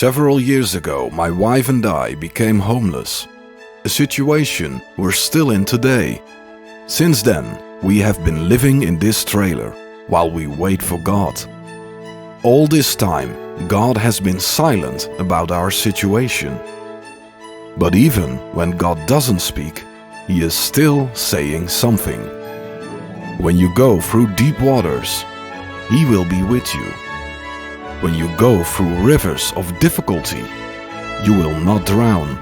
Several years ago, my wife and I became homeless, a situation we're still in today. Since then, we have been living in this trailer while we wait for God. All this time, God has been silent about our situation. But even when God doesn't speak, He is still saying something. When you go through deep waters, He will be with you. When you go through rivers of difficulty, you will not drown.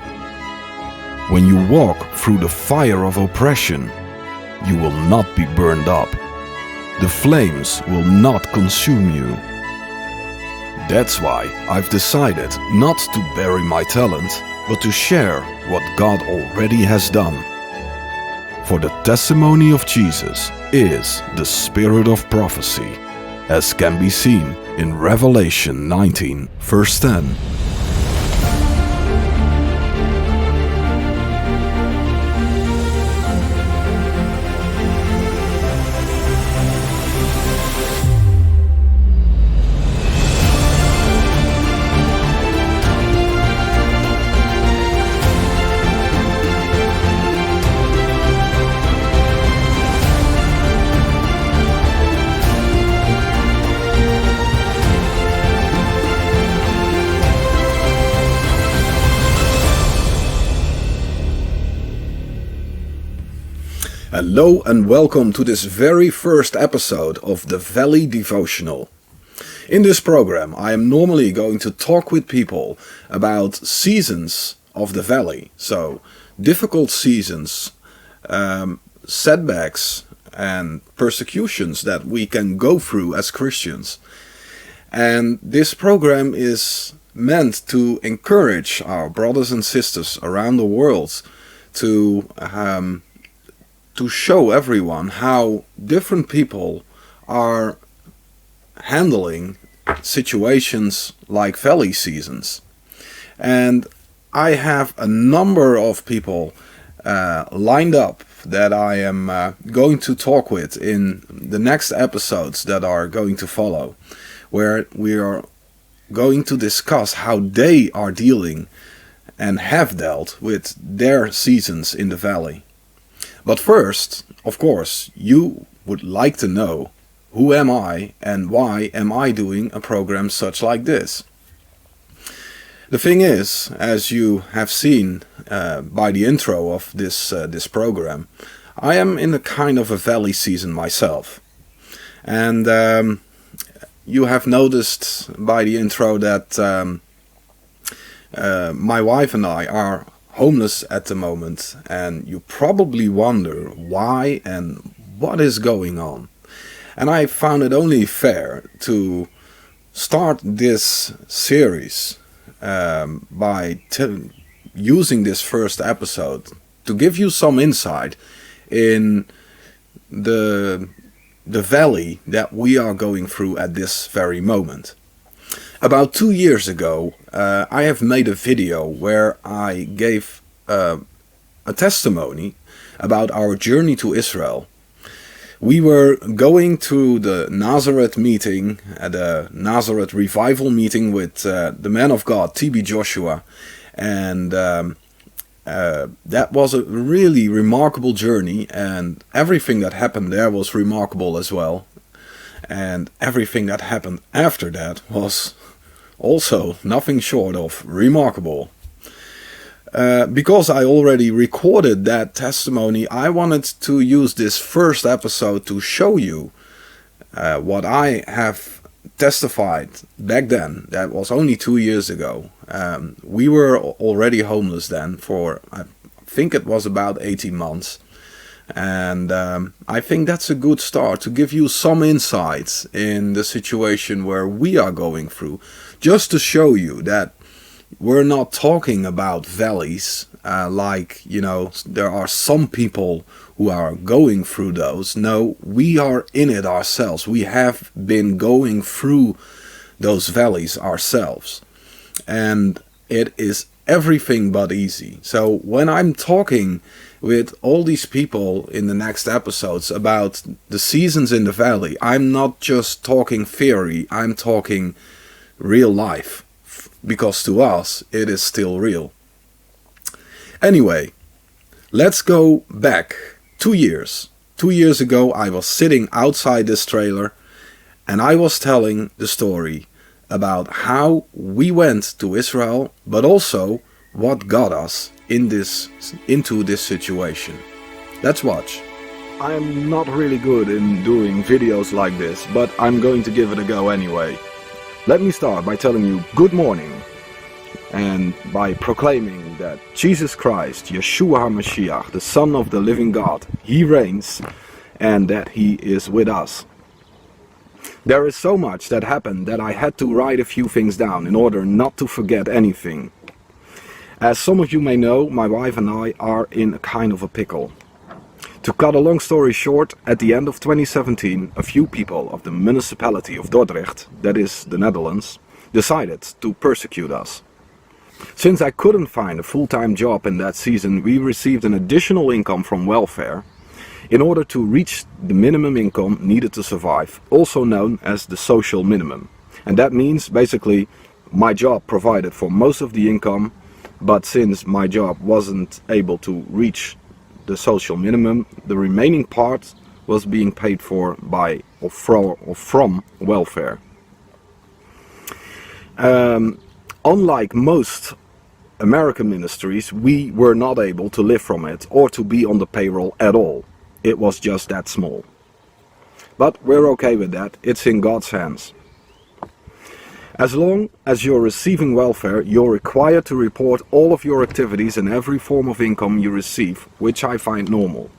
When you walk through the fire of oppression, you will not be burned up. The flames will not consume you. That's why I've decided not to bury my talent, but to share what God already has done. For the testimony of Jesus is the spirit of prophecy, as can be seen in Revelation 19, verse 10. Hello and welcome to this very first episode of the Valley Devotional. In this program I am normally going to talk with people about seasons of the valley. So difficult seasons, setbacks and persecutions that we can go through as Christians. And this program is meant to encourage our brothers and sisters around the world to show everyone how different people are handling situations like valley seasons. And I have a number of people lined up that I am going to talk with in the next episodes that are going to follow, where we are going to discuss how they are dealing and have dealt with their seasons in the valley. But first, of course, you would like to know, who am I and why am I doing a program such like this? The thing is, as you have seen by the intro of this program, I am in a kind of a valley season myself. And you have noticed by the intro that my wife and I are homeless at the moment, and you probably wonder why and what is going on. And I found it only fair to start this series by using this first episode to give you some insight in the valley that we are going through at this very moment. About 2 years ago, I have made a video where I gave a testimony about our journey to Israel. We were going to the Nazareth meeting, the Nazareth revival meeting with the man of God, T.B. Joshua, and that was a really remarkable journey, and everything that happened there was remarkable as well. And everything that happened after that was also nothing short of remarkable. Because I already recorded that testimony, I wanted to use this first episode to show you what I have testified back then. That was only 2 years ago. We were already homeless then for, I think it was about 18 months. And I think that's a good start to give you some insights in the situation where we are going through, just to show you that we're not talking about valleys like, there are some people who are going through those. No, we are in it ourselves. We have been going through those valleys ourselves. And it is everything but easy. So when I'm talking with all these people in the next episodes about the seasons in the valley, I'm not just talking theory, I'm talking real life, truth, because to us it is still real. Anyway, let's go back 2 years. 2 years ago I was sitting outside this trailer and I was telling the story about how we went to Israel, but also what got us into this situation. Let's watch. I'm not really good in doing videos like this, but I'm going to give it a go anyway. Let me start by telling you good morning, and by proclaiming that Jesus Christ, Yeshua HaMashiach, the Son of the living God, He reigns, and that He is with us. There is so much that happened that I had to write a few things down in order not to forget anything. As some of you may know, my wife and I are in a kind of a pickle. To cut a long story short, at the end of 2017, a few people of the municipality of Dordrecht, that is the Netherlands, decided to persecute us. Since I couldn't find a full-time job in that season, we received an additional income from welfare in order to reach the minimum income needed to survive, also known as the social minimum. And that means basically my job provided for most of the income, but since my job wasn't able to reach the social minimum, the remaining part was being paid for by or from welfare. Unlike most American ministries, we were not able to live from it or to be on the payroll at all. It was just that small. But we're okay with that, it's in God's hands. As long as you're receiving welfare, you're required to report all of your activities and every form of income you receive, which I find normal.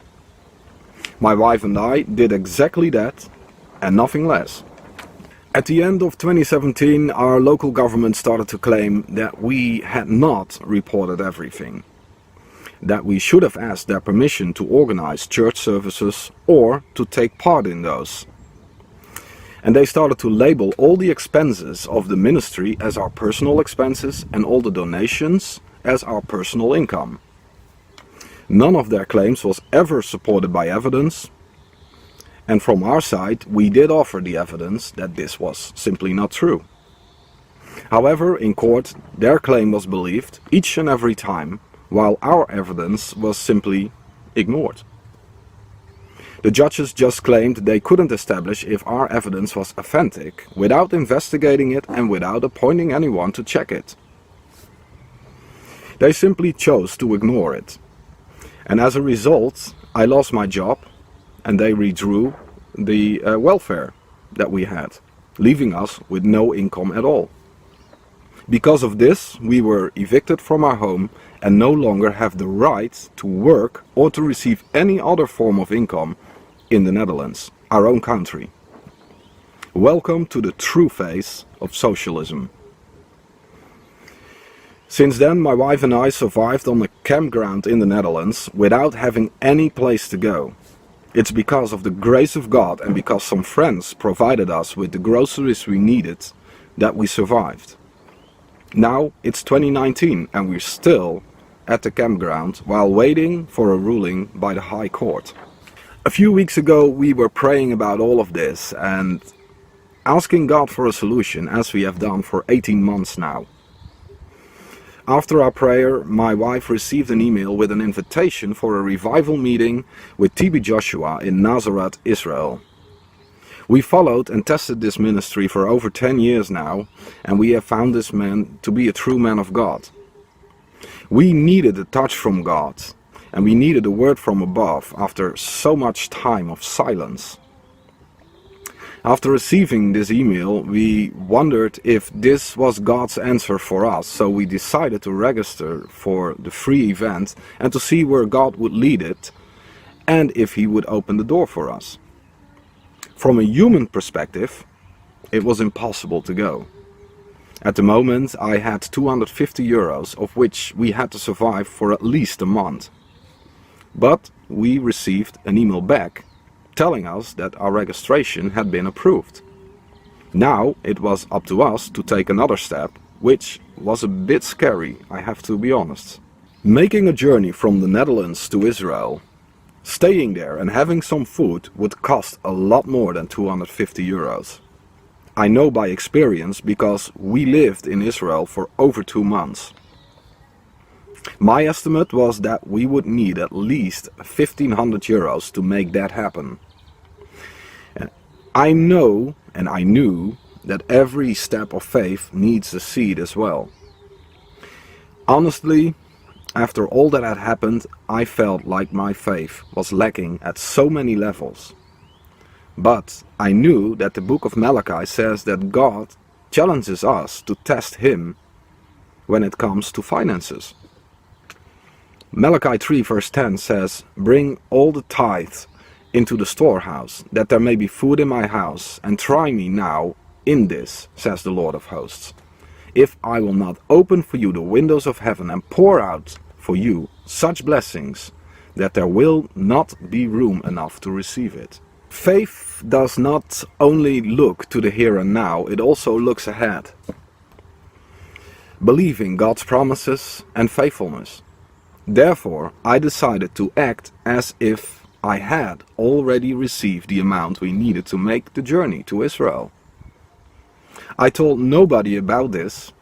My wife and I did exactly that, and nothing less. At the end of 2017, our local government started to claim that we had not reported everything, that we should have asked their permission to organize church services or to take part in those. And they started to label all the expenses of the ministry as our personal expenses and all the donations as our personal income. None of their claims was ever supported by evidence, and from our side we did offer the evidence that this was simply not true. However, in court their claim was believed each and every time, while our evidence was simply ignored. The judges just claimed they couldn't establish if our evidence was authentic without investigating it and without appointing anyone to check it. They simply chose to ignore it. And as a result, I lost my job and they redrew the welfare that we had, leaving us with no income at all. Because of this, we were evicted from our home and no longer have the right to work or to receive any other form of income in the Netherlands, our own country. Welcome to the true face of socialism. Since then, my wife and I survived on a campground in the Netherlands without having any place to go. It's because of the grace of God and because some friends provided us with the groceries we needed that we survived. Now it's 2019 and we're still at the campground while waiting for a ruling by the High Court. A few weeks ago we were praying about all of this and asking God for a solution, as we have done for 18 months now. After our prayer, my wife received an email with an invitation for a revival meeting with TB Joshua in Nazareth, Israel. We followed and tested this ministry for over 10 years now, and we have found this man to be a true man of God. We needed a touch from God, and we needed a word from above after so much time of silence. After receiving this email, we wondered if this was God's answer for us, so we decided to register for the free event and to see where God would lead it and if He would open the door for us. From a human perspective, it was impossible to go. At the moment I had 250 euros, of which we had to survive for at least a month. But we received an email back telling us that our registration had been approved. Now it was up to us to take another step, which was a bit scary, I have to be honest. Making a journey from the Netherlands to Israel, staying there and having some food would cost a lot more than 250 euros. I know by experience because we lived in Israel for over 2 months. My estimate was that we would need at least 1,500 euros to make that happen. And I know and I knew that every step of faith needs a seed as well. Honestly, after all that had happened, I felt like my faith was lacking at so many levels. But I knew that the book of Malachi says that God challenges us to test Him when it comes to finances. Malachi 3 verse 10 says, "Bring all the tithe into the storehouse, that there may be food in my house, and try me now in this, says the Lord of hosts, if I will not open for you the windows of heaven and pour out for you such blessings, that there will not be room enough to receive it." Faith does not only look to the here and now, it also looks ahead, believing God's promises and faithfulness. Therefore, I decided to act as if I had already received the amount we needed to make the journey to Israel. I told nobody about this,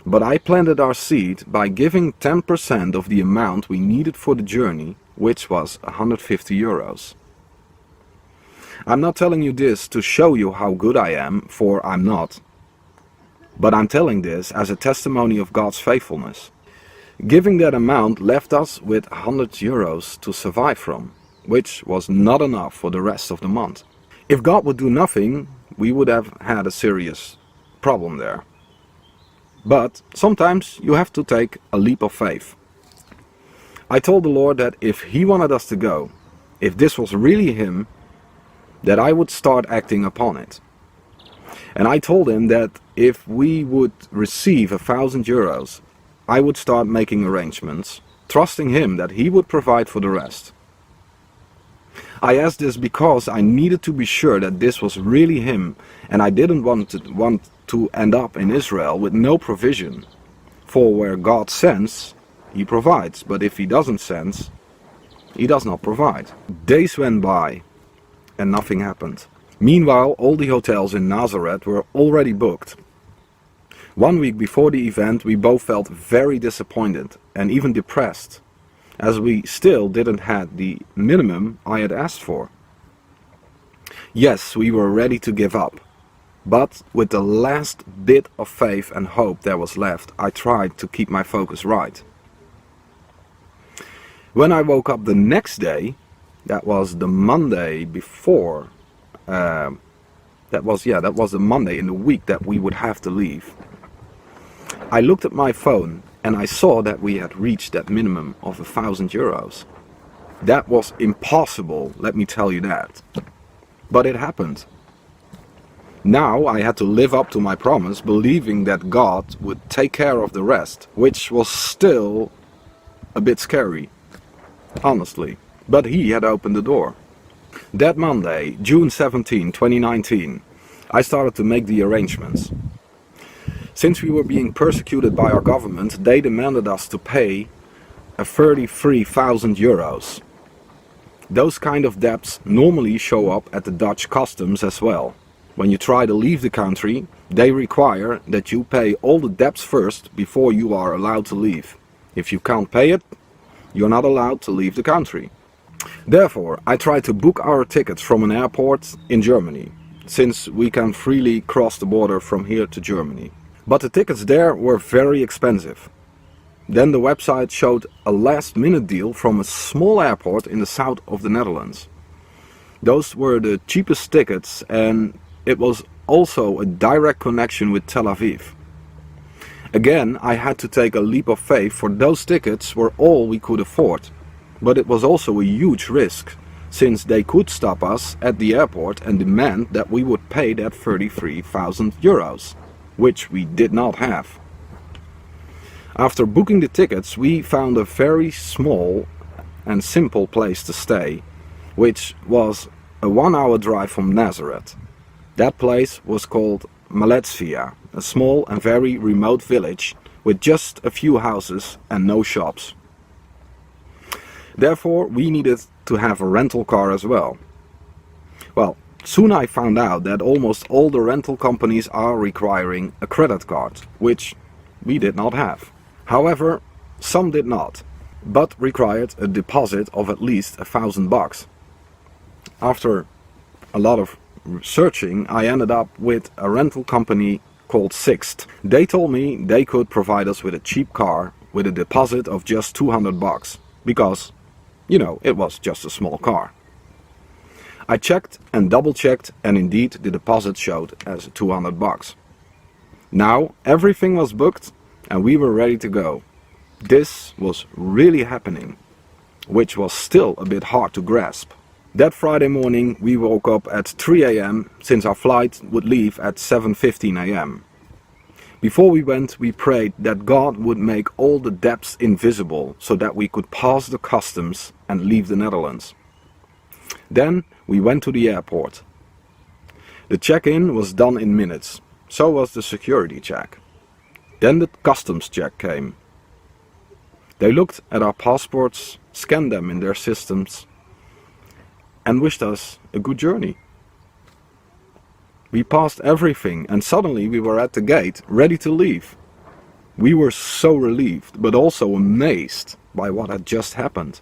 but I planted our seed by giving 10% of the amount we needed for the journey, which was 150 euros. I'm not telling you this to show you how good I am, for I'm not. But I'm telling this as a testimony of God's faithfulness. Giving that amount left us with 100 euros to survive from, which was not enough for the rest of the month. If God would do nothing, we would have had a serious problem there. But sometimes you have to take a leap of faith. I told the Lord that if He wanted us to go, if this was really Him, that I would start acting upon it. And I told Him that if we would receive 1,000 euros, I would start making arrangements, trusting Him that He would provide for the rest. I asked this because I needed to be sure that this was really Him, and I didn't want to end up in Israel with no provision. For where God sends, He provides, but if He doesn't send, He does not provide. Days went by and nothing happened. Meanwhile, all the hotels in Nazareth were already booked. 1 week before the event, we both felt very disappointed and even depressed, as we still didn't have the minimum I had asked for. Yes, we were ready to give up, but with the last bit of faith and hope there was left, I tried to keep my focus right. When I woke up the next day, that was the Monday before, that was the Monday in the week that we would have to leave. I looked at my phone and I saw that we had reached that minimum of 1,000 euros. That was impossible, let me tell you that. But it happened. Now I had to live up to my promise, believing that God would take care of the rest, which was still a bit scary, honestly. But He had opened the door. That Monday, June 17, 2019, I started to make the arrangements. Since we were being persecuted by our government, they demanded us to pay 33,000 euros. Those kind of debts normally show up at the Dutch customs as well. When you try to leave the country, they require that you pay all the debts first before you are allowed to leave. If you can't pay it, you're not allowed to leave the country. Therefore, I tried to book our tickets from an airport in Germany, since we can freely cross the border from here to Germany. But the tickets there were very expensive. Then the website showed a last-minute deal from a small airport in the south of the Netherlands. Those were the cheapest tickets, and it was also a direct connection with Tel Aviv. Again, I had to take a leap of faith, for those tickets were all we could afford. But it was also a huge risk, since they could stop us at the airport and demand that we would pay that 33,000 euros, which we did not have. After booking the tickets, we found a very small and simple place to stay, which was a 1-hour drive from Nazareth. That place was called Maletsvia, a small and very remote village with just a few houses and no shops. Therefore, we needed to have a rental car as well. Well, Soon I found out that almost all the rental companies are requiring a credit card, which we did not have. However, some did not, but required a deposit of at least $1,000. After a lot of searching, I ended up with a rental company called Sixt. They told me they could provide us with a cheap car with a deposit of just $200 because, you know, it was just a small car. I checked and double checked, and indeed the deposit showed as $200. Now everything was booked and we were ready to go. This was really happening, which was still a bit hard to grasp. That Friday morning we woke up at 3 AM since our flight would leave at 7:15 AM. Before we went, we prayed that God would make all the debts invisible so that we could pass the customs and leave the Netherlands. Then we went to the airport. The check-in was done in minutes, so was the security check. Then the customs check came. They looked at our passports, scanned them in their systems, and wished us a good journey. We passed everything and suddenly we were at the gate, ready to leave. We were so relieved, but also amazed by what had just happened.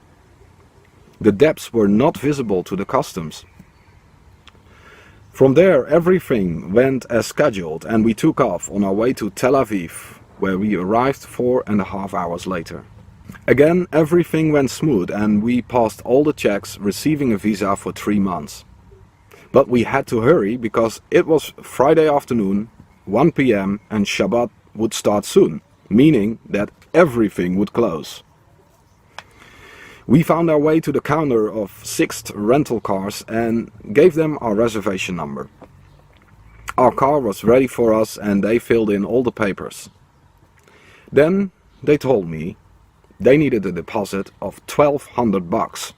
The debts were not visible to the customs. From there everything went as scheduled and we took off on our way to Tel Aviv, where we arrived 4.5 hours later. Again, everything went smooth and we passed all the checks, receiving a visa for 3 months. But we had to hurry because it was Friday afternoon, 1 PM, and Shabbat would start soon, meaning that everything would close. We found our way to the counter of Sixt rental cars and gave them our reservation number. Our car was ready for us and they filled in all the papers. Then they told me they needed a deposit of $1,200.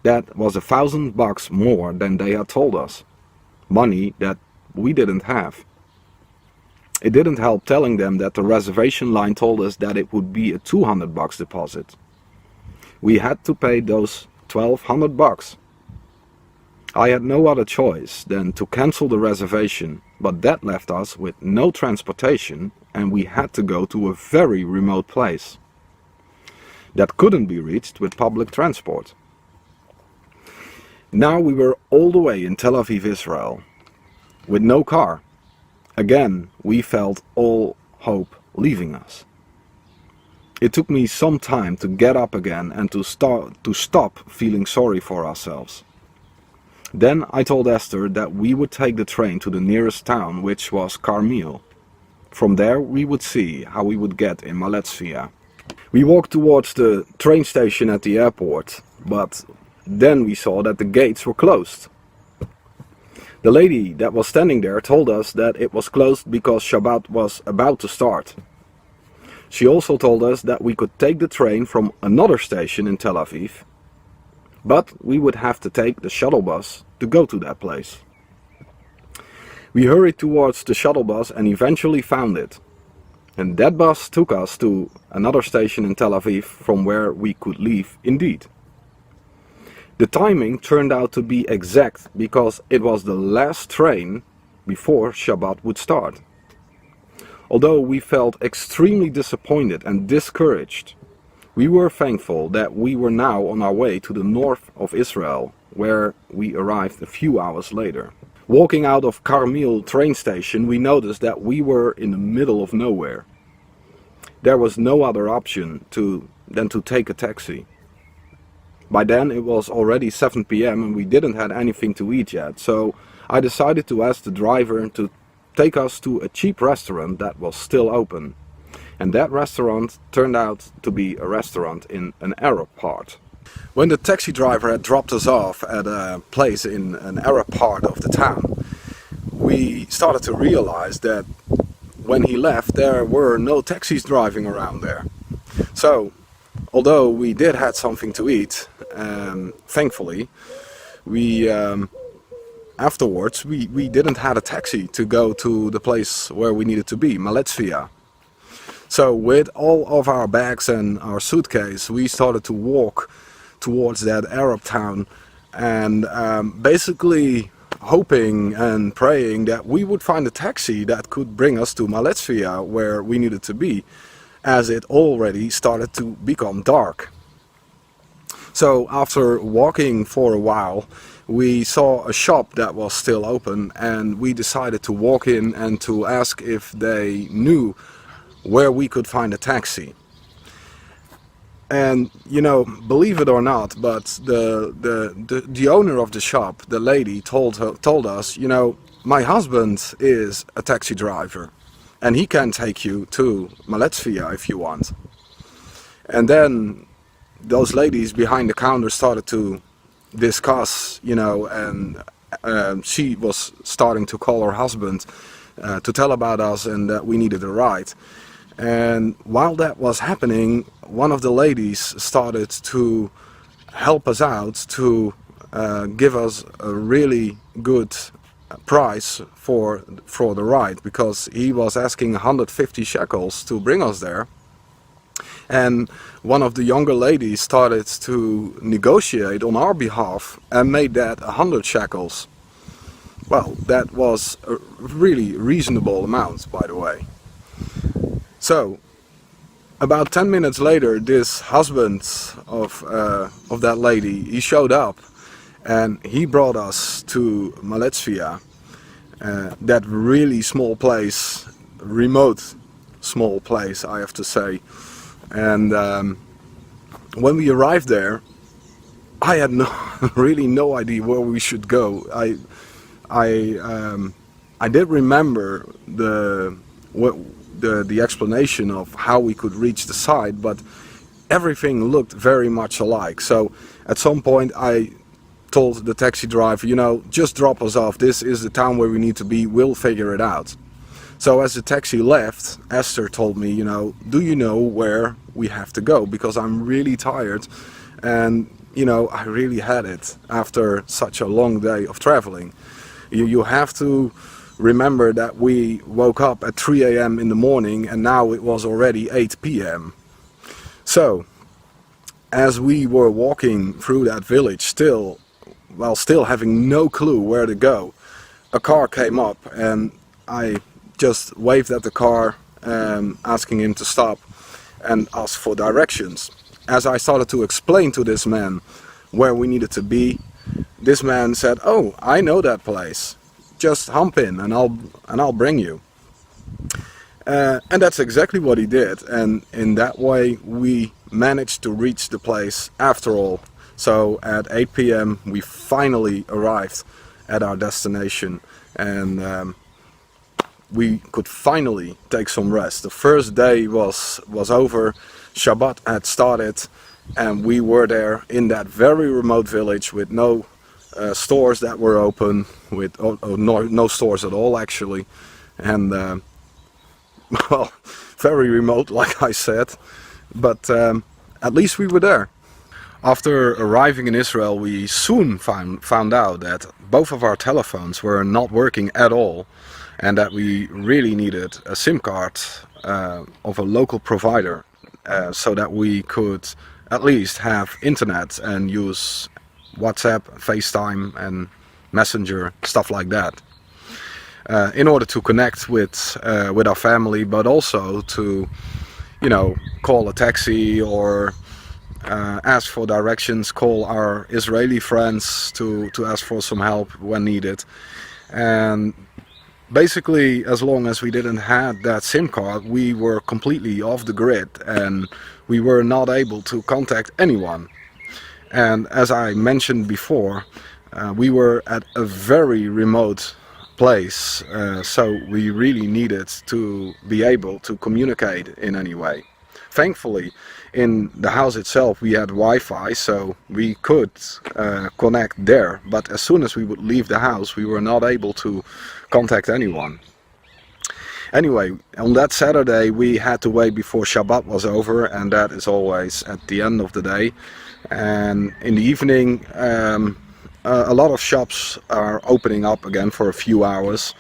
That was $1,000 more than they had told us. Money that we didn't have. It didn't help telling them that the reservation line told us that it would be a $200 deposit. We had to pay those $1,200. I had no other choice than to cancel the reservation, but that left us with no transportation and we had to go to a very remote place that couldn't be reached with public transport. Now we were all the way in Tel Aviv, Israel, with no car. Again, we felt all hope leaving us. It took me some time to get up again and to stop feeling sorry for ourselves. Then I told Esther that we would take the train to the nearest town, which was Carmel. From there we would see how we would get in Maletzia. We walked towards the train station at the airport, but then we saw that the gates were closed. The lady that was standing there told us that it was closed because Shabbat was about to start. She also told us that we could take the train from another station in Tel Aviv, but we would have to take the shuttle bus to go to that place. We hurried towards the shuttle bus and eventually found it. And that bus took us to another station in Tel Aviv from where we could leave indeed. The timing turned out to be exact because it was the last train before Shabbat would start. Although we felt extremely disappointed and discouraged, we were thankful that we were now on our way to the north of Israel, where we arrived a few hours later. Walking out of Carmel train station, we noticed that we were in the middle of nowhere. There was no other option than to take a taxi. By then it was already 7 PM and we didn't have anything to eat yet, so I decided to ask the driver to take us to a cheap restaurant that was still open. And that restaurant turned out to be a restaurant in an Arab part. When the taxi driver had dropped us off at a place in an Arab part of the town, we started to realize that when he left there were no taxis driving around there. So, although we did have something to eat, thankfully, afterwards we didn't have a taxi to go to the place where we needed to be, Maletzia. So with all of our bags and our suitcase, we started to walk towards that Arab town and basically hoping and praying that we would find a taxi that could bring us to Maletsvia, where we needed to be, as it already started to become dark. So after walking for a while, we saw a shop that was still open, and we decided to walk in and to ask if they knew where we could find a taxi. And you know, believe it or not, but the owner of the shop, the lady, told us, you know, my husband is a taxi driver and he can take you to Maletsvia if you want. And then those ladies behind the counter started to discuss, you know, and she was starting to call her husband to tell about us and that we needed a ride. And while that was happening, one of the ladies started to help us out to give us a really good price for the ride, because he was asking 150 shekels to bring us there. And one of the younger ladies started to negotiate on our behalf and made that 100 shekels. Well, that was a really reasonable amount, by the way. So, about 10 minutes later, this husband of that lady, he showed up, and he brought us to Maletsvia, that really small place, remote small place, I have to say. And when we arrived there, I had really no idea where we should go. I did remember the explanation of how we could reach the site, but everything looked very much alike. So at some point I told the taxi driver, you know, just drop us off, this is the town where we need to be, we'll figure it out. So as the taxi left, Esther told me, you know, do you know where we have to go, because I'm really tired, and you know, I really had it after such a long day of traveling. You have to remember that we woke up at 3 a.m. in the morning, and now it was already 8 p.m. So, as we were walking through that village, still having no clue where to go, a car came up, and I just waved at the car, asking him to stop and ask for directions. As I started to explain to this man where we needed to be, this man said, "Oh, I know that place. Just hump in and I'll bring you." And that's exactly what he did, and in that way we managed to reach the place after all. So at 8 p.m. we finally arrived at our destination, and we could finally take some rest. The first day was over, Shabbat had started, and we were there in that very remote village with no stores that were open, with no stores at all actually, and well, very remote, like I said, but at least we were there. After arriving in Israel, we soon found out that both of our telephones were not working at all, and that we really needed a SIM card of a local provider, so that we could at least have internet and use WhatsApp, FaceTime and Messenger, stuff like that, in order to connect with our family, but also to, you know, call a taxi or ask for directions, call our Israeli friends to ask for some help when needed. And basically, as long as we didn't have that SIM card, we were completely off the grid and we were not able to contact anyone. And as I mentioned before, we were at a very remote place, so we really needed to be able to communicate in any way. Thankfully, in the house itself we had Wi-Fi, so we could connect there, but as soon as we would leave the house we were not able to contact anyone. Anyway, on that Saturday we had to wait before Shabbat was over, and that is always at the end of the day. And in the evening a lot of shops are opening up again for a few hours,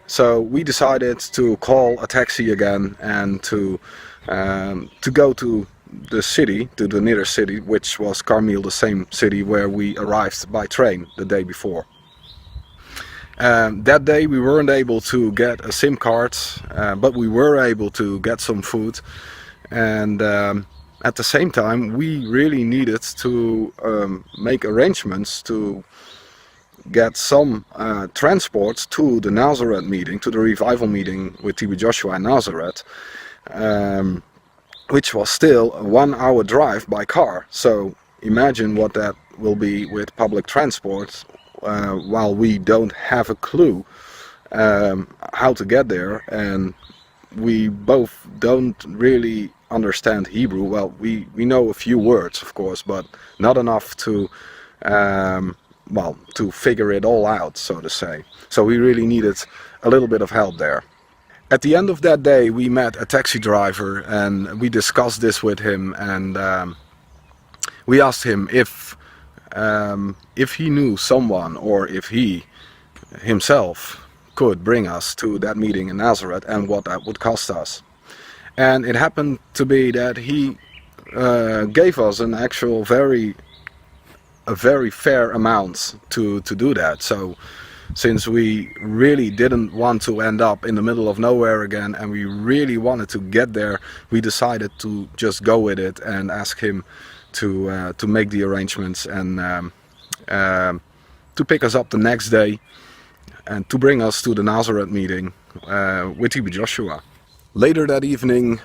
so we decided to call a taxi again and to go to the city, to the nearest city, which was Carmel, the same city where we arrived by train the day before. That day we weren't able to get a SIM card, but we were able to get some food, and at the same time we really needed to make arrangements to get some transport to the Nazareth meeting, to the revival meeting with TB Joshua in Nazareth, which was still a 1-hour drive by car. So imagine what that will be with public transport, while we don't have a clue how to get there, and we both don't really understand Hebrew. Well, we know a few words, of course, but not enough to to figure it all out, so to say. So we really needed a little bit of help there. At the end of that day we met a taxi driver and we discussed this with him, and we asked him if he knew someone, or if he himself could bring us to that meeting in Nazareth and what that would cost us. And it happened to be that he gave us an actual a very fair amount to do that. So since we really didn't want to end up in the middle of nowhere again, and we really wanted to get there, we decided to just go with it and ask him to make the arrangements and to pick us up the next day and to bring us to the Nazareth meeting with TB Joshua. Later that evening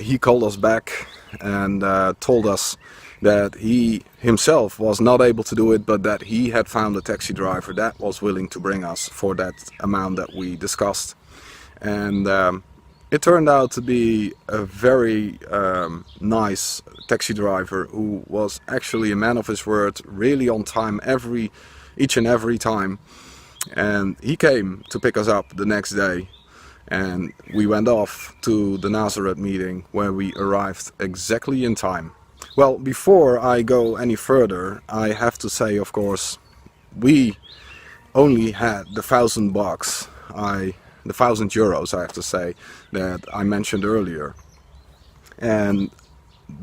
he called us back and told us that he himself was not able to do it, but that he had found a taxi driver that was willing to bring us for that amount that we discussed. And it turned out to be a very nice taxi driver who was actually a man of his word, really on time each and every time. And he came to pick us up the next day, and we went off to the Nazareth meeting, where we arrived exactly in time. Well, before I go any further, I have to say, of course, we only had the $1,000 the €1,000 I have to say, that I mentioned earlier, and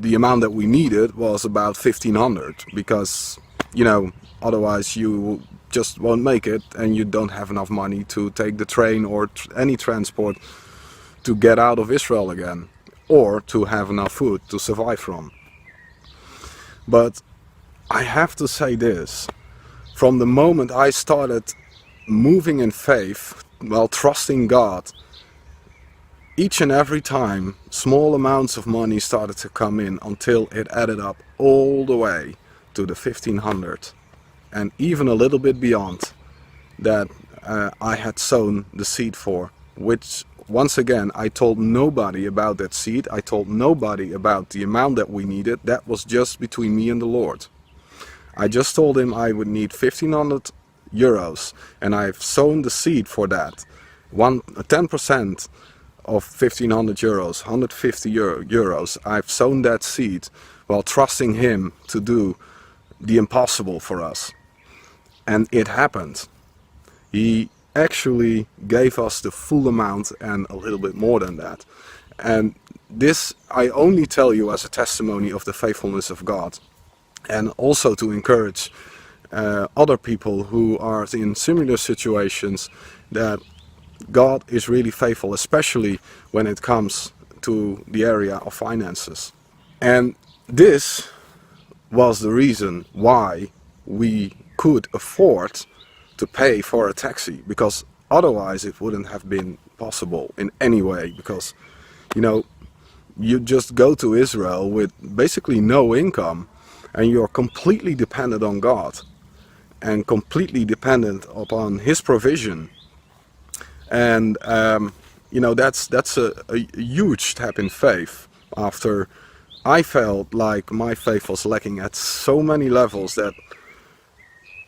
the amount that we needed was about 1,500, because otherwise you just won't make it, and you don't have enough money to take the train or any transport to get out of Israel again, or to have enough food to survive from. But I have to say this, from the moment I started moving in faith, trusting God, each and every time small amounts of money started to come in, until it added up all the way to the 1,500, and even a little bit beyond that I had sown the seed for, which once again I told nobody about that seed. I told nobody about the amount that we needed. That was just between me and the Lord. I just told him I would need 1,500 euros, and I've sown the seed for that. 10% of 1,500 euros, 150 euros. I've sown that seed while trusting him to do the impossible for us. And it happened. He actually gave us the full amount and a little bit more than that. And this I only tell you as a testimony of the faithfulness of God, and also to encourage other people who are in similar situations, that God is really faithful, especially when it comes to the area of finances. And this was the reason why we could afford to pay for a taxi, because otherwise it wouldn't have been possible in any way, because you just go to Israel with basically no income, and you're completely dependent on God and completely dependent upon his provision. And that's a huge step in faith, after I felt like my faith was lacking at so many levels that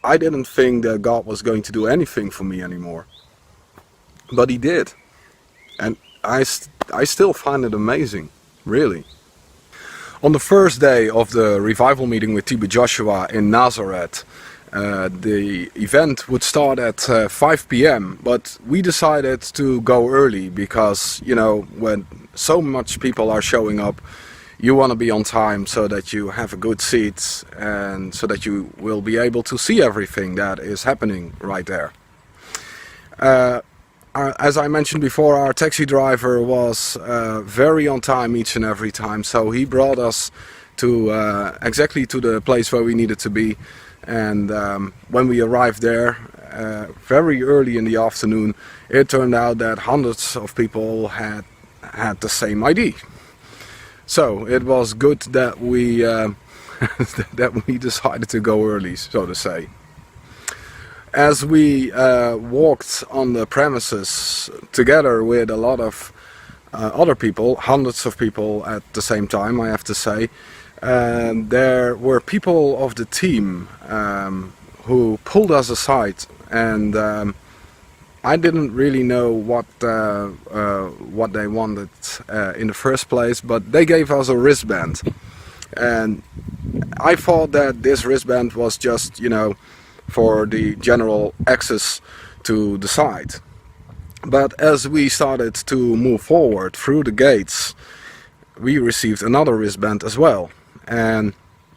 I didn't think that God was going to do anything for me anymore. But he did. And I still find it amazing, really. On the first day of the revival meeting with TB Joshua in Nazareth, the event would start at 5 p.m. But we decided to go early, because when so much people are showing up, you want to be on time so that you have a good seat and so that you will be able to see everything that is happening right there. As I mentioned before, our taxi driver was very on time each and every time, so he brought us to exactly to the place where we needed to be. And when we arrived there very early in the afternoon, it turned out that hundreds of people had the same ID. So it was good that we that we decided to go early, so to say. As we walked on the premises together with a lot of other people, hundreds of people at the same time, I have to say, there were people of the team who pulled us aside, and I didn't really know what they wanted in the first place, but they gave us a wristband, and I thought that this wristband was just, you know, for the general access to the site. But as we started to move forward through the gates, we received another wristband as well, and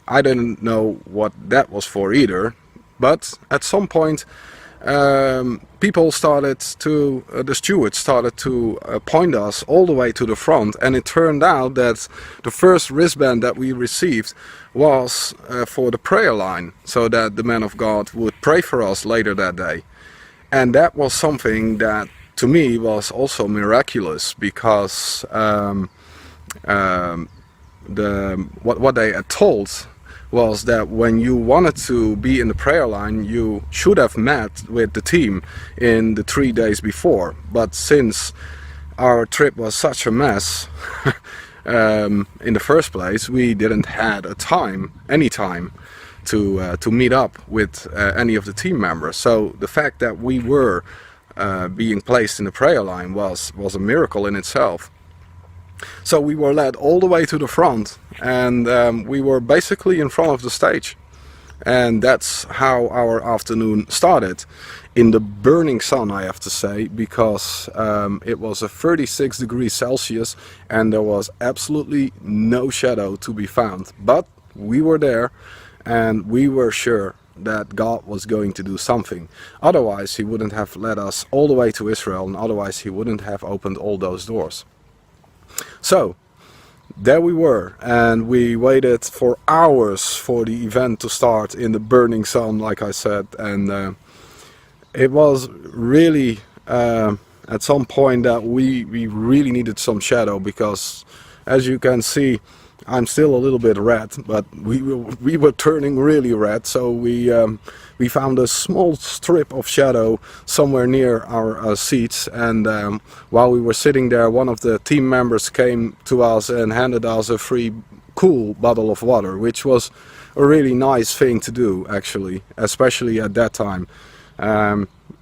I didn't know what that was for either. But at some point people started to, the stewards started to point us all the way to the front, and it turned out that the first wristband that we received was for the prayer line, so that the man of God would pray for us later that day. And that was something that to me was also miraculous, because what they had told was that when you wanted to be in the prayer line, you should have met with the team in the 3 days before. But since our trip was such a mess in the first place, we didn't had any time to meet up with any of the team members. So the fact that we were being placed in the prayer line was a miracle in itself. So we were led all the way to the front, and we were basically in front of the stage. And that's how our afternoon started, in the burning sun, I have to say, because it was a 36 degrees Celsius and there was absolutely no shadow to be found. But we were there, and we were sure that God was going to do something. Otherwise he wouldn't have led us all the way to Israel, and otherwise he wouldn't have opened all those doors. So there we were, and we waited for hours for the event to start in the burning sun, like I said, and it was really at some point that we really needed some shadow, because as you can see, I'm still a little bit red, but we were turning really red. So we found a small strip of shadow somewhere near our seats, and while we were sitting there, one of the team members came to us and handed us a free cool bottle of water, which was a really nice thing to do, actually, especially at that time.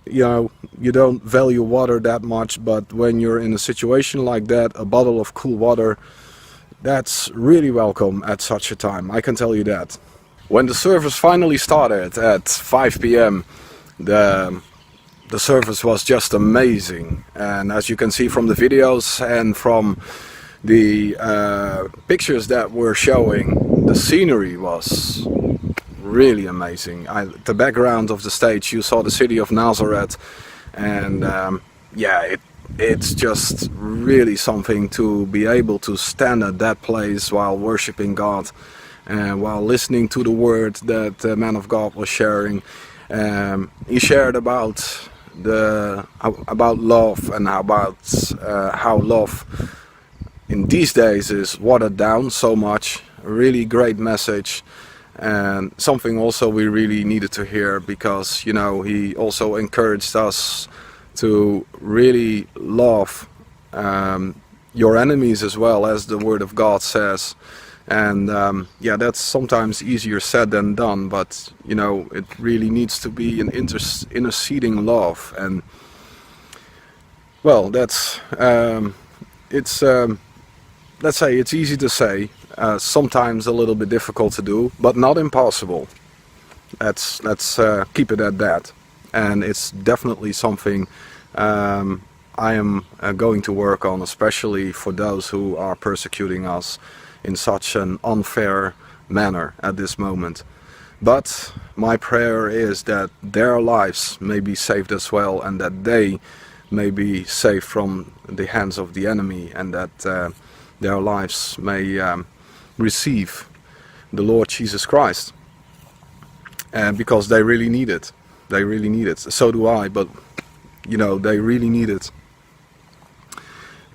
You know, you don't value water that much, but when you're in a situation like that, a bottle of cool water, that's really welcome at such a time, I can tell you that. When the service finally started at 5 p.m, the service was just amazing. And as you can see from the videos and from the pictures that we're showing, the scenery was really amazing. The background of the stage, you saw the city of Nazareth, and yeah, it's just really something to be able to stand at that place while worshiping God and while listening to the word that the man of God was sharing. He shared about love, and about how love in these days is watered down so much. A really great message, and something also we really needed to hear, because, you know, he also encouraged us to really love your enemies as well, as the word of God says. And yeah, that's sometimes easier said than done, but you know, it really needs to be an interceding love. And well, that's let's say it's easy to say, sometimes a little bit difficult to do, but not impossible. Let's keep it at that. And it's definitely something I am going to work on, especially for those who are persecuting us in such an unfair manner at this moment. But my prayer is that their lives may be saved as well, and that they may be saved from the hands of the enemy, and that their lives may receive the Lord Jesus Christ, because they really need it. They really need it. So do I, but you know, they really need it.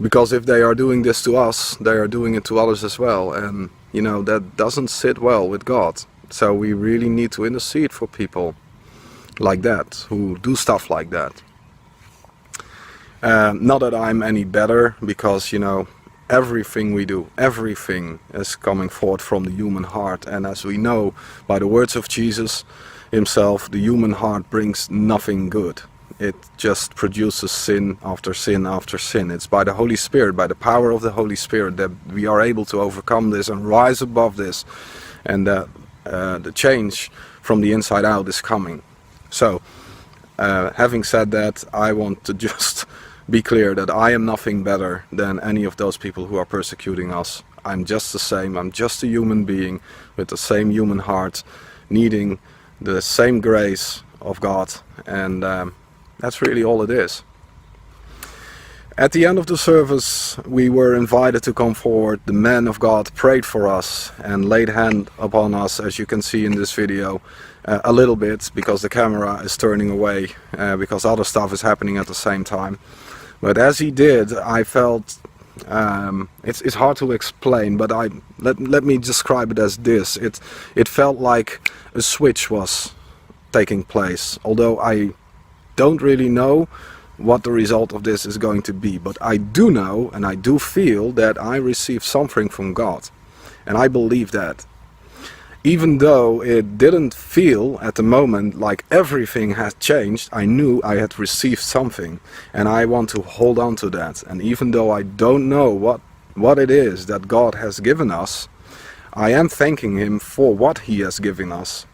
Because if they are doing this to us, they are doing it to others as well, and you know, that doesn't sit well with God. So we really need to intercede for people like that, who do stuff like that. Not that I'm any better, because you know, everything we do, everything is coming forth from the human heart, and as we know by the words of Jesus himself, the human heart brings nothing good. It just produces sin after sin after sin. It's by the Holy Spirit, by the power of the Holy Spirit, that we are able to overcome this and rise above this, and that the change from the inside out is coming. So having said that, I want to just be clear that I am nothing better than any of those people who are persecuting us. I'm just the same. I'm just a human being with the same human heart, needing the same grace of God, and that's really all it is. At the end of the service, we were invited to come forward. The men of God prayed for us and laid hand upon us, as you can see in this video, a little bit, because the camera is turning away, because other stuff is happening at the same time. But as he did, I felt, it's hard to explain, but let me describe it as this. It felt like a switch was taking place, although I don't really know what the result of this is going to be, but I do know and I do feel that I received something from God, and I believe that. Even though it didn't feel at the moment like everything had changed, I knew I had received something, and I want to hold on to that. And even though I don't know what it is that God has given us, I am thanking Him for what He has given us.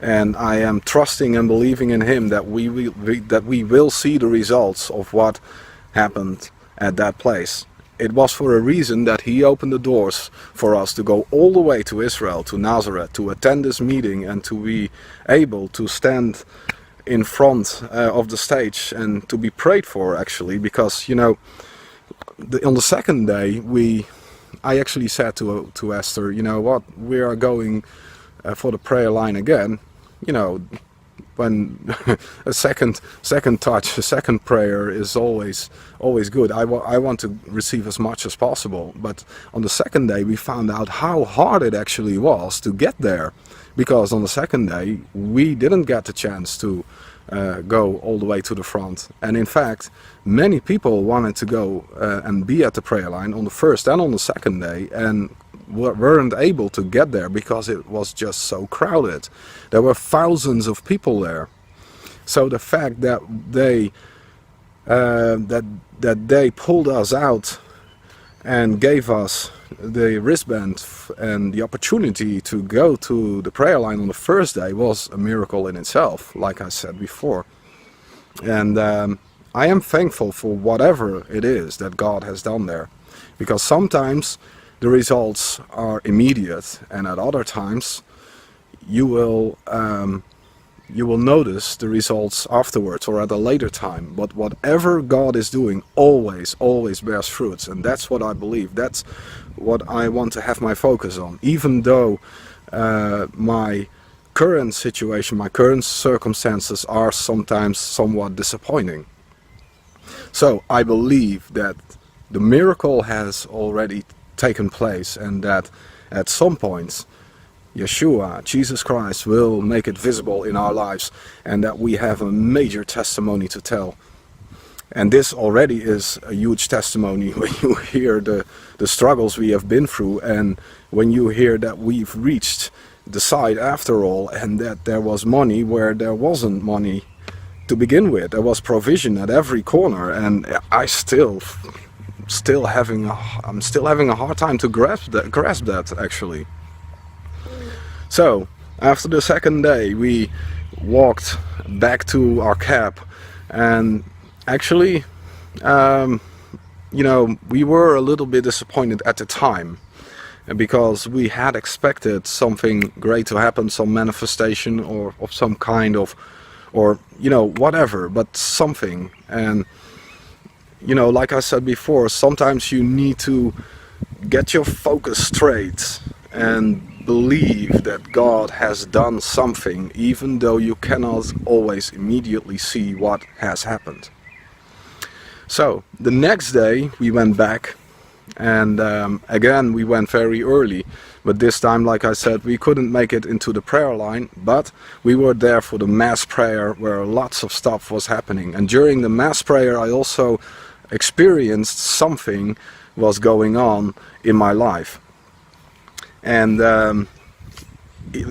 And I am trusting and believing in Him that we will see the results of what happened at that place. It was for a reason that He opened the doors for us to go all the way to Israel, to Nazareth, to attend this meeting, and to be able to stand in front of the stage and to be prayed for, actually. Because, you know, on the second day, I actually said to Esther, you know what, we are going for the prayer line again. You know, when a second touch, a second prayer is always good. I want to receive as much as possible. But on the second day, we found out how hard it actually was to get there, because on the second day we didn't get the chance to go all the way to the front. And in fact, many people wanted to go and be at the prayer line on the first and on the second day, and weren't able to get there because it was just so crowded. There were thousands of people there. So the fact that they pulled us out and gave us the wristband and the opportunity to go to the prayer line on the first day was a miracle in itself, like I said before. And I am thankful for whatever it is that God has done there, because sometimes the results are immediate, and at other times you will notice the results afterwards or at a later time. But whatever God is doing always bears fruits, and that's what I believe. That's what I want to have my focus on, even though my current situation, my current circumstances are sometimes somewhat disappointing. So I believe that the miracle has already taken place, and that at some point Yeshua, Jesus Christ, will make it visible in our lives, and that we have a major testimony to tell. And this already is a huge testimony when you hear the struggles we have been through, and when you hear that we've reached the side after all, and that there was money where there wasn't money to begin with. There was provision at every corner, and I'm still having a hard time to grasp that actually. So after the second day, we walked back to our cab, and actually, you know, we were a little bit disappointed at the time, because we had expected something great to happen, some manifestation or of some kind of, or whatever, but something. And like I said before, sometimes you need to get your focus straight and believe that God has done something, even though you cannot always immediately see what has happened. So the next day we went back, and again we went very early, but this time, like I said, we couldn't make it into the prayer line, but we were there for the mass prayer where lots of stuff was happening. And during the mass prayer I also experienced something was going on in my life. And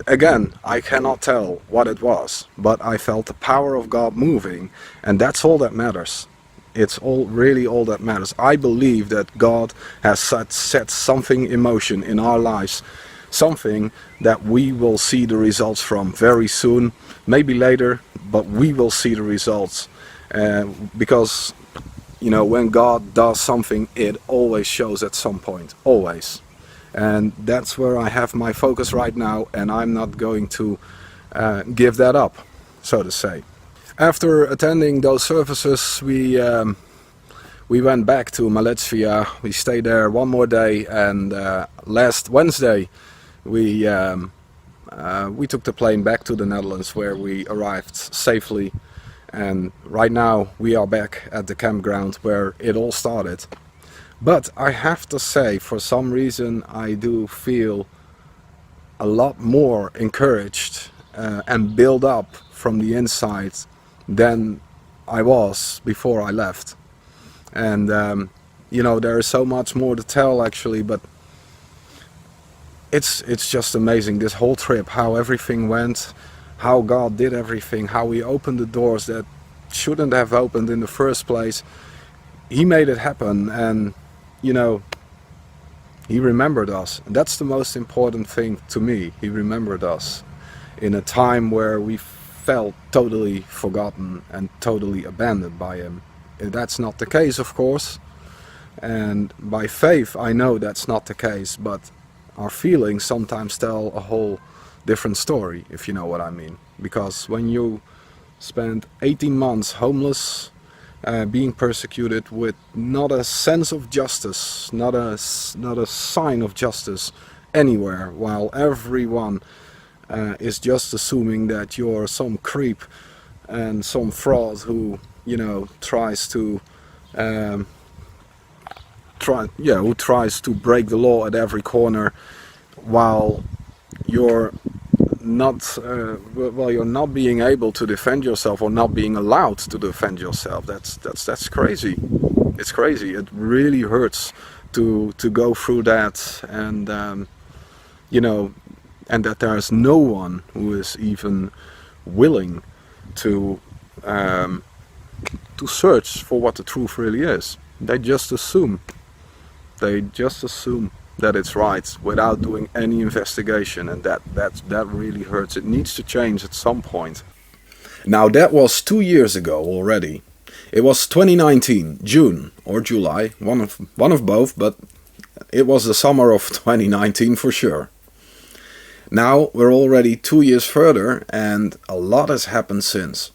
again, I cannot tell what it was, but I felt the power of God moving, and that's all that matters. It's really all that matters. I believe that God has set something in motion in our lives, something that we will see the results from very soon, maybe later, but we will see the results. Because when God does something, it always shows at some point, always. And that's where I have my focus right now, and I'm not going to give that up, so to say. After attending those services, we went back to Malaysia. We stayed there one more day, and last Wednesday we took the plane back to the Netherlands, where we arrived safely. And right now we are back at the campground where it all started. But I have to say, for some reason I do feel a lot more encouraged and built up from the inside than I was before I left. And there is so much more to tell actually, but it's just amazing, this whole trip, how everything went, how God did everything, how He opened the doors that shouldn't have opened in the first place. He made it happen, and He remembered us, and that's the most important thing to me. He remembered us in a time where we felt totally forgotten and totally abandoned by Him. That's not the case, of course, and by faith I know that's not the case, but our feelings sometimes tell a whole different story, if you know what I mean. Because when you spend 18 months homeless, being persecuted, with not a sense of justice, not a sign of justice anywhere, while everyone is just assuming that you're some creep and some fraud who tries to break the law at every corner, while you're not being able to defend yourself, or not being allowed to defend yourself. That's crazy. It's crazy. It really hurts to go through that, and and that there is no one who is even willing to search for what the truth really is. They just assume that it's right without doing any investigation, and that really hurts. It needs to change at some point. Now that was 2 years ago already. It was 2019, June or July, one of both, but it was the summer of 2019 for sure. Now we're already 2 years further, and a lot has happened since.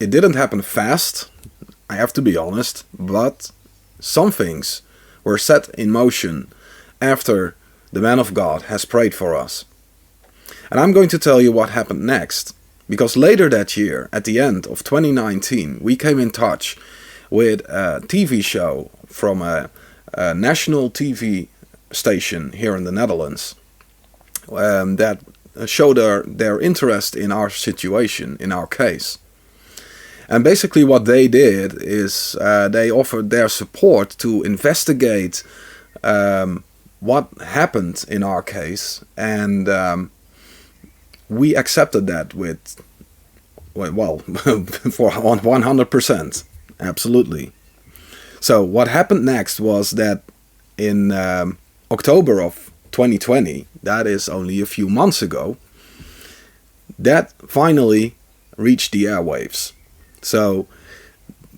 It didn't happen fast, I have to be honest, but some things were set in motion after the man of God has prayed for us. And I'm going to tell you what happened next, because later that year, at the end of 2019, we came in touch with a TV show from a national TV station here in the Netherlands that showed their interest in our situation, in our case. And basically what they did is they offered their support to investigate what happened in our case, and we accepted that for 100%, absolutely. So what happened next was that in October of 2020, that is only a few months ago, that finally reached the airwaves. So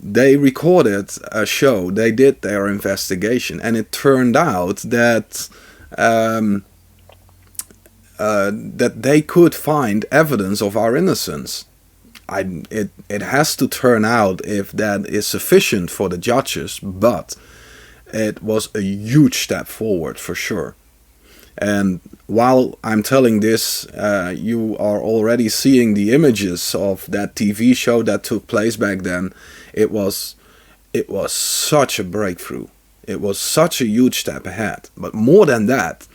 they recorded a show, they did their investigation, and it turned out that um, that they could find evidence of our innocence. It has to turn out if that is sufficient for the judges, but it was a huge step forward for sure. And while I'm telling this, you are already seeing the images of that TV show that took place back then. It was such a breakthrough. It was such a huge step ahead. But more than that,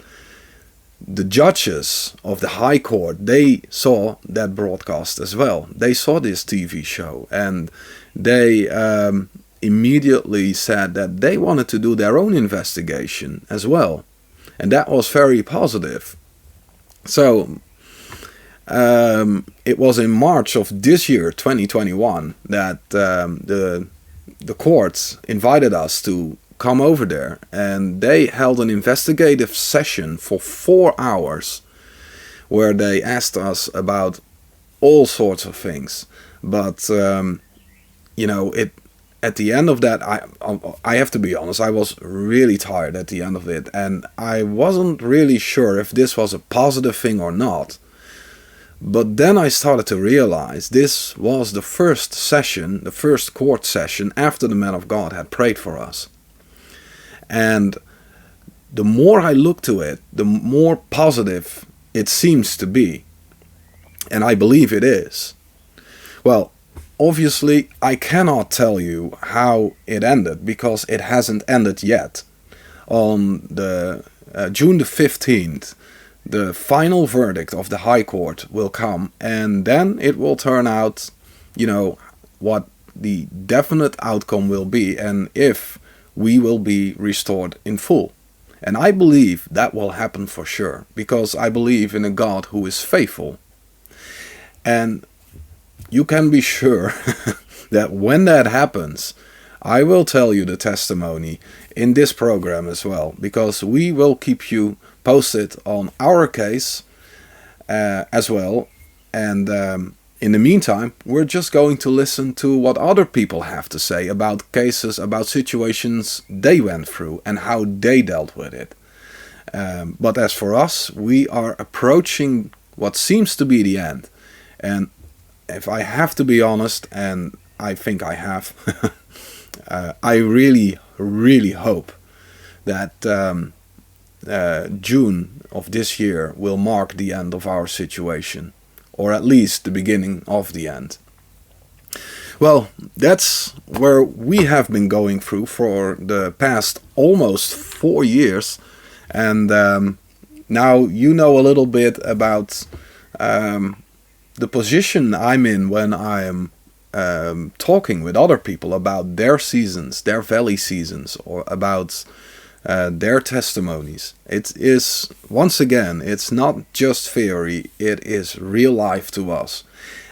the judges of the High Court, they saw that broadcast as well. They saw this TV show, and they immediately said that they wanted to do their own investigation as well. And that was very positive. So it was in March of this year, 2021, that the courts invited us to come over there, and they held an investigative session for 4 hours where they asked us about all sorts of things. But at the end of that, I have to be honest, I was really tired at the end of it, and I wasn't really sure if this was a positive thing or not. But then I started to realize this was the first session, the first court session after the man of God had prayed for us. And the more I look to it, the more positive it seems to be. And I believe it is. Well, obviously, I cannot tell you how it ended because it hasn't ended yet. On the June the 15th, the final verdict of the High Court will come, and then it will turn out, what the definite outcome will be, and if we will be restored in full. And I believe that will happen for sure, because I believe in a God who is faithful. And you can be sure that when that happens, I will tell you the testimony in this program as well, because we will keep you posted on our case as well. And in the meantime, we're just going to listen to what other people have to say about cases, about situations they went through and how they dealt with it. But as for us, we are approaching what seems to be the end. And if I have to be honest, and I think I have, I really, really hope that June of this year will mark the end of our situation, or at least the beginning of the end. Well, that's where we have been going through for the past almost 4 years, and now you know a little bit about the position I'm in when I'm talking with other people about their seasons, their valley seasons, or about their testimonies. It is, once again, it's not just theory, it is real life to us.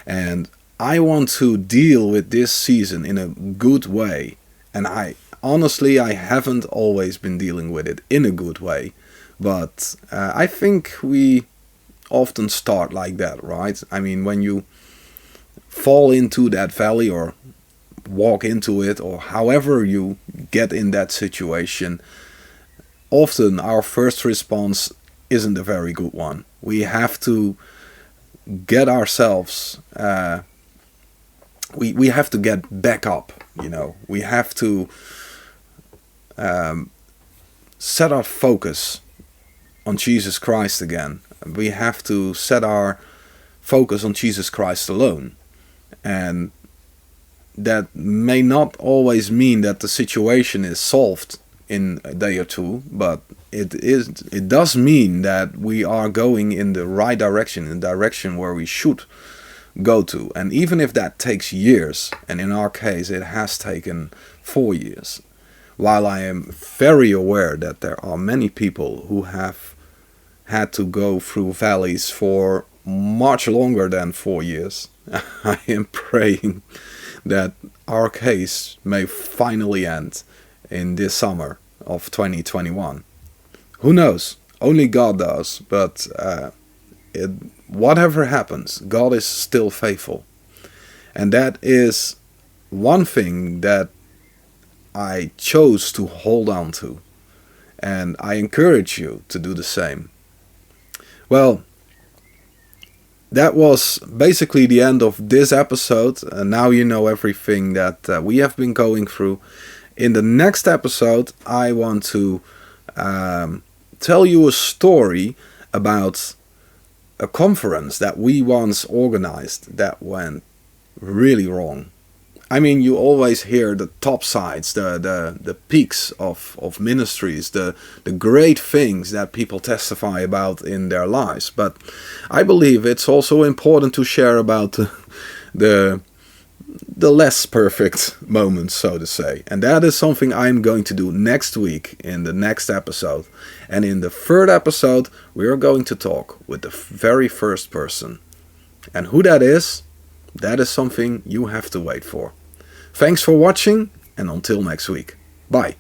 And I want to deal with this season in a good way. And I haven't always been dealing with it in a good way. But I think we often start like that, right? I mean, when you fall into that valley or walk into it, or however you get in that situation, often our first response isn't a very good one. We have to get ourselves, we have to get back up, We have to set our focus on Jesus Christ again. We have to set our focus on Jesus Christ alone. And that may not always mean that the situation is solved in a day or two, but it does mean that we are going in the right direction, in the direction where we should go to. And even if that takes years, and in our case it has taken 4 years, while I am very aware that there are many people who have had to go through valleys for much longer than 4 years, I am praying that our case may finally end in this summer of 2021. Who knows? Only God does. But whatever happens, God is still faithful. And that is one thing that I chose to hold on to. And I encourage you to do the same. Well, that was basically the end of this episode. And now you know everything that we have been going through. In the next episode, I want to tell you a story about a conference that we once organized that went really wrong. I mean, you always hear the top sides, the peaks of ministries, the great things that people testify about in their lives. But I believe it's also important to share about the less perfect moments, so to say. And that is something I'm going to do next week in the next episode. And in the third episode, we are going to talk with the very first person. And who that is something you have to wait for. Thanks for watching, and until next week. Bye.